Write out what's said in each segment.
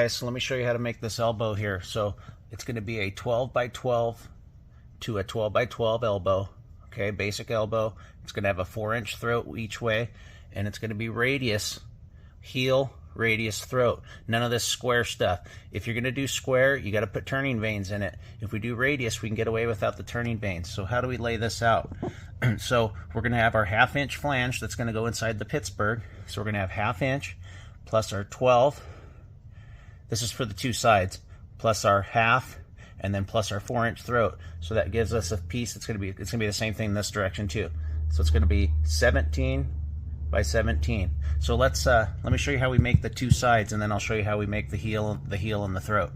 guys, so let me show you how to make this elbow here. So it's going to be a 12 by 12 to a 12 by 12 elbow. Okay, basic elbow. It's going to have a 4-inch throat each way, and it's going to be radius, heel, radius, throat. None of this square stuff. If you're going to do square, you got to put turning vanes in it. If we do radius, we can get away without the turning vanes. So how do we lay this out? So we're going to have our 1/2 inch flange that's going to go inside the Pittsburgh. So we're going to have 1/2 inch plus our 12. This is for the two sides, plus our 1/2, and then plus our 4-inch throat. So that gives us a piece. It's going to be the same thing in this direction too. So it's going to be 17 by 17. So let me show you how we make the two sides, and then I'll show you how we make the heel and the throat.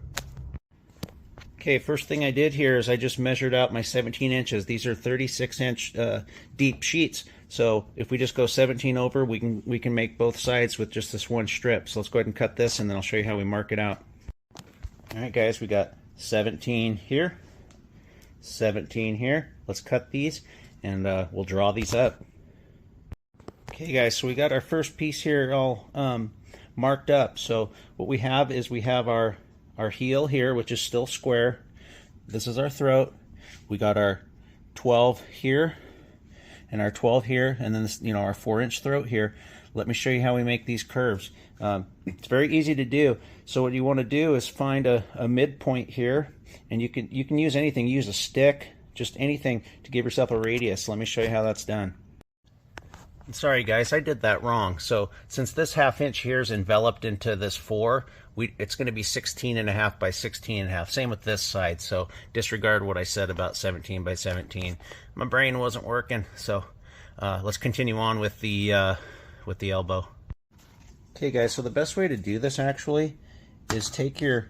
Okay, first thing I did here is I just measured out my 17 inches. These are 36-inch deep sheets. So if we just go 17 over, we can make both sides with just this one strip. So let's go ahead and cut this, and then I'll show you how we mark it out. All right, guys, we got 17 here, 17 here. Let's cut these, and we'll draw these up. Okay, guys, so we got our first piece here all marked up. So what we have is we have our heel here, which is still square. This is our throat. We got our 12 here and our 12 here, and then this, our 4-inch throat here. Let me show you how we make these curves. It's very easy to do. So what you want to do is find a midpoint here, and you can use anything. Use a stick, just anything to give yourself a radius. Let me show you how that's done. Sorry guys, I did that wrong. So since this 1/2 inch here is enveloped into this 4, it's going to be 16.5 by 16.5. Same with this side. So disregard what I said about 17 by 17. My brain wasn't working. So let's continue on with the elbow. Okay guys, so the best way to do this actually is take your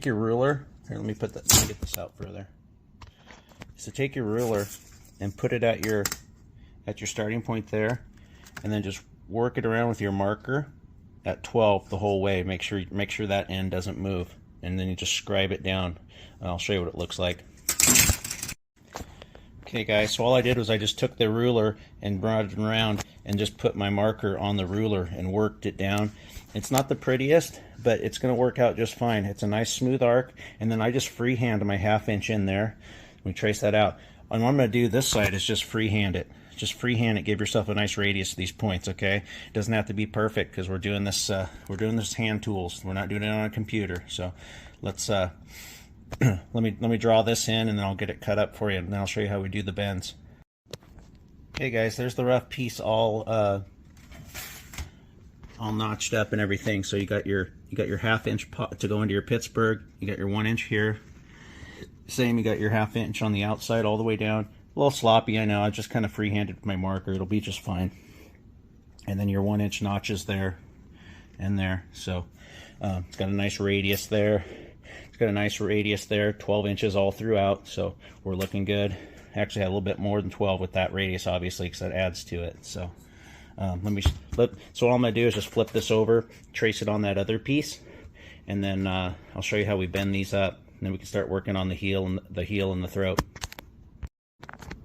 ruler. Here, let me get this out further. So take your ruler and put it at your starting point there, and then just work it around with your marker at 12 the whole way. Make sure that end doesn't move, and then you just scribe it down, and I'll show you what it looks like. Okay guys, so all I did was I just took the ruler and brought it around and just put my marker on the ruler and worked it down. It's not the prettiest, but it's going to work out just fine. It's a nice smooth arc, and then I just freehand my 1/2 inch in there. Let me trace that out. And what I'm going to do this side is just freehand it. Just freehand it. Give yourself a nice radius to these points. Okay, it doesn't have to be perfect because we're doing this hand tools. We're not doing it on a computer. So let's let me draw this in, and then I'll get it cut up for you, and then I'll show you how we do the bends. Okay guys, there's the rough piece all notched up and everything. So you got your 1/2 inch to go into your Pittsburgh. You got your 1 inch here. Same, you got your 1/2 inch on the outside all the way down. A little sloppy, I know. I just kind of freehanded with my marker. It'll be just fine. And then your 1 inch notches there and there. So it's got a nice radius there. It's got a nice radius there, 12 inches all throughout. So we're looking good. Actually, had a little bit more than 12 with that radius, obviously, because that adds to it. So so all I'm going to do is just flip this over, trace it on that other piece, and then I'll show you how we bend these up. And then we can start working on the heel and the throat.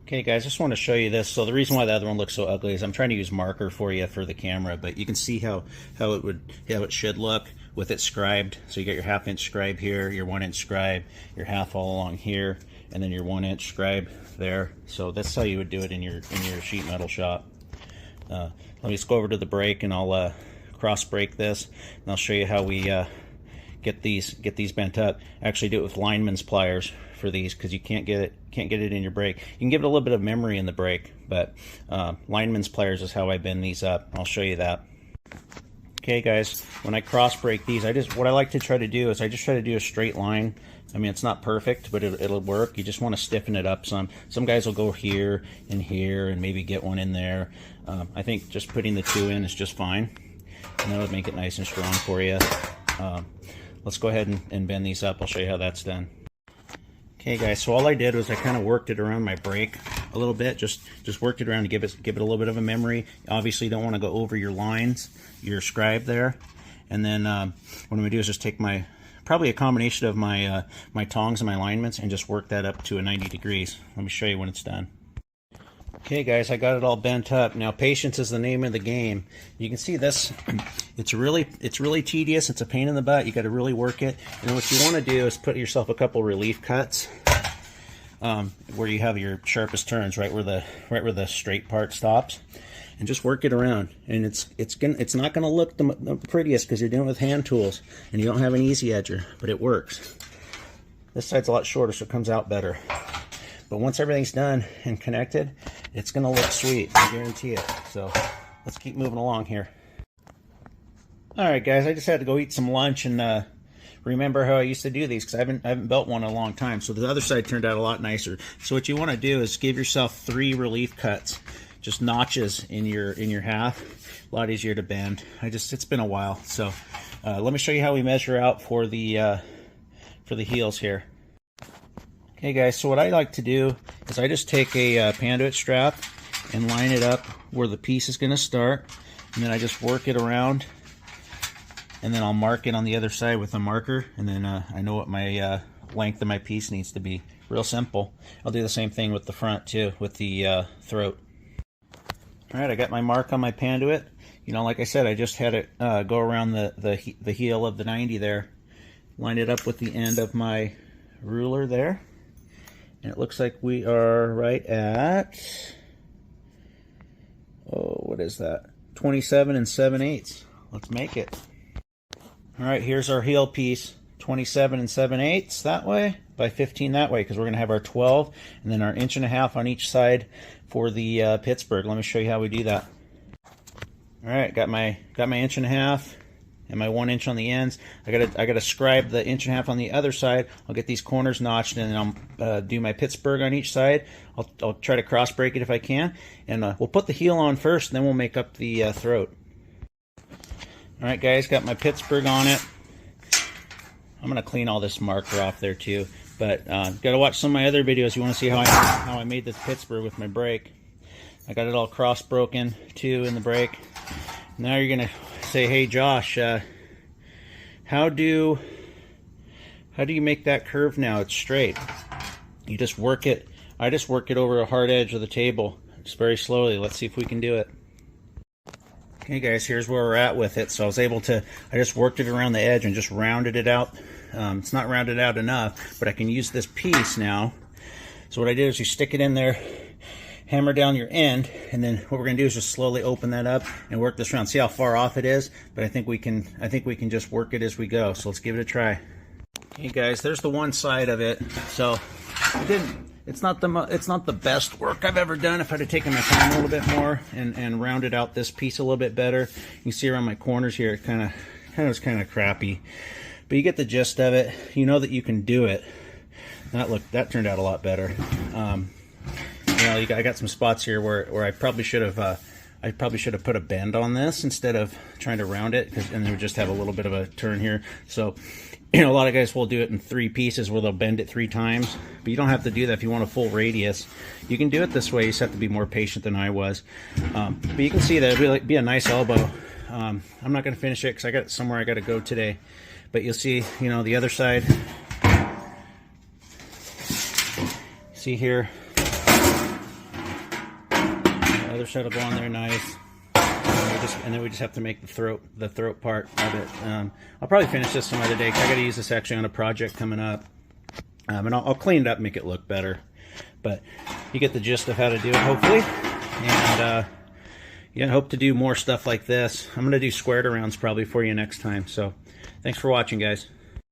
Okay guys, just want to show you this. So the reason why the other one looks so ugly is I'm trying to use marker for you for the camera, but you can see how it should look with it scribed. So you got your 1/2 inch scribe here, your 1 inch scribe, your 1/2 all along here, and then your 1 inch scribe there. So that's how you would do it in your sheet metal shop. Let me just go over to the brake, and I'll cross brake this, and I'll show you how we get these bent up. Actually do it with lineman's pliers for these, because you can't get it in your brake. You can give it a little bit of memory in the brake, but lineman's pliers is how I bend these up. I'll show you that. Okay guys, when I cross brake these, what I like to try to do is I just try to do a straight line. I mean, it's not perfect, but it'll work. You just want to stiffen it up some. Some guys will go here and maybe get one in there. I think just putting the 2 in is just fine, and that would make it nice and strong for you. Let's go ahead and bend these up. I'll show you how that's done. Okay guys, so all I did was I kind of worked it around my brake a little bit, just worked it around to give it a little bit of a memory. Obviously you don't want to go over your lines, your scribe there. And then what I'm going to do is just take probably a combination of my tongs and my alignments, and just work that up to a 90 degrees. Let me show you when it's done. Okay guys, I got it all bent up. Now patience is the name of the game. You can see this, it's really tedious. It's a pain in the butt. You got to really work it. And what you want to do is put yourself a couple relief cuts where you have your sharpest turns, right where the straight part stops, and just work it around. And it's not going to look the prettiest because you're doing it with hand tools and you don't have an easy edger, but it works. This side's a lot shorter, so it comes out better. But once everything's done and connected, it's going to look sweet. I guarantee it. So let's keep moving along here. All right, guys, I just had to go eat some lunch and remember how I used to do these because I haven't built one in a long time. So the other side turned out a lot nicer. So what you want to do is give yourself 3 relief cuts, just notches in your half. A lot easier to bend. It's been a while. So let me show you how we measure out for the heels here. Okay guys, so what I like to do is I just take a Panduit strap and line it up where the piece is going to start, and then I just work it around, and then I'll mark it on the other side with a marker, and then I know what my length of my piece needs to be. Real simple. I'll do the same thing with the front too, with the throat. Alright, I got my mark on my Panduit. You know, like I said, I just had it go around the heel of the 90 there. Line it up with the end of my ruler there. And it looks like we are right at, oh, what is that? 27 7/8. Let's make it. All right, here's our heel piece. 27 7/8 that way by 15 that way, because we're going to have our 12 and then our 1.5 inches on each side for the Pittsburgh. Let me show you how we do that. All right, got my 1.5 inches and my 1 inch on the ends. I gotta scribe the 1.5 inches on the other side. I'll get these corners notched, and then I'll do my Pittsburgh on each side. I'll try to cross break it if I can, and we'll put the heel on first, and then we'll make up the throat. All right, guys, got my Pittsburgh on it. I'm gonna clean all this marker off there too, but gotta watch some of my other videos. You want to see how I made this Pittsburgh with my brake. I got it all cross broken too in the brake. Now you're gonna say, hey Josh, how do you make that curve now? It's straight. You just work it. I just work it over a hard edge of the table, just very slowly. Let's see if we can do it. Okay guys, here's where we're at with it. So I just worked it around the edge and just rounded it out. It's not rounded out enough, but I can use this piece now. So what I did is you stick it in there, hammer down your end, and then what we're going to do is just slowly open that up and work this around. See how far off it is? But I think we can just work it as we go. So let's give it a try. Okay guys, there's the one side of it. So it's not the best work I've ever done. If I'd have taken my time a little bit more and rounded out this piece a little bit better. You can see around my corners here, it kind of crappy. But you get the gist of it. You know that you can do it. That turned out a lot better. You know, I got some spots here where I probably should have put a bend on this instead of trying to round it, and it would just have a little bit of a turn here. So, you know, a lot of guys will do it in 3 pieces where they'll bend it 3 times, but you don't have to do that if you want a full radius. You can do it this way. You just have to be more patient than I was. But you can see that it'd be a nice elbow. I'm not going to finish it because I got somewhere I got to go today. But you'll see, you know, the other side. See here. Other side will go on there nice, and then we just have to make the throat part of it. I'll probably finish this some other day because I got to use this actually on a project coming up, and I'll clean it up and make it look better. But you get the gist of how to do it, hopefully, and yeah, I hope to do more stuff like this. I'm going to do squared arounds probably for you next time. So thanks for watching, guys.